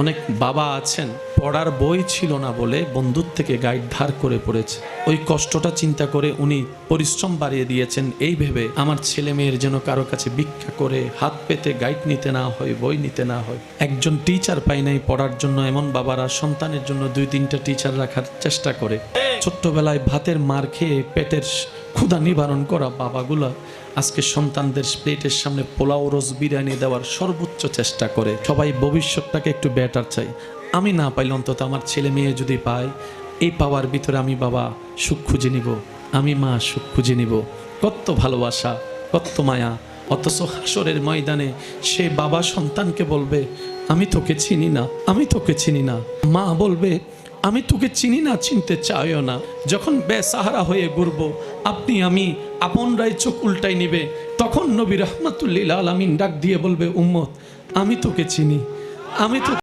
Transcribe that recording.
অনেক বাবা আছেন পড়ার বই ছিল না বলে বন্ধুর থেকে গাইড ধার করে পড়েছে। ওই কষ্টটা চিন্তা করে উনি পরিশ্রম বাড়িয়ে দিয়েছেন এই ভেবে আমার ছেলে মেয়ের যেন কারো কাছে ভিক্ষা করে হাত পেতে গাইড নিতে না হয়, বই নিতে না হয়। একজন টিচার পাই নাই পড়ার জন্য, এমন বাবারা সন্তানের জন্য 2-3টা টিচার রাখার চেষ্টা করে। ছোট্টবেলায় ভাতের মার খেয়ে পেটের ক্ষুধা নিবারণ করা বাবাগুলা আজকে সন্তানদের প্লেটের সামনে পোলাও রোজ বিরিয়ানি দেওয়ার সর্বোচ্চ চেষ্টা করে। সবাই ভবিষ্যৎটাকে একটু বেটার চাই। আমি না পাইলে অন্তত আমার ছেলে মেয়ে যদি পায়, এই পাওয়ার ভিতরে আমি বাবা সুখ খুঁজে নিব, আমি মা সুখ খুঁজে নিব। কত ভালোবাসা, কত মায়া। অথচ হাসরের ময়দানে সে বাবা সন্তানকে বলবে আমি তোকে চিনি না, আমি তোকে চিনি না। মা বলবে আমি তোকে চিনি না, চিনতে চাইও না। যখন বেসাহারা হয়ে ঘুরব, আপনি আমি আপনরাই চোখ উল্টাই নিবে, তখন নবী রাহমাতুল লিল আলামিন ডাক দিয়ে বলবে উম্মত আমি তোকে চিনি, আমি তো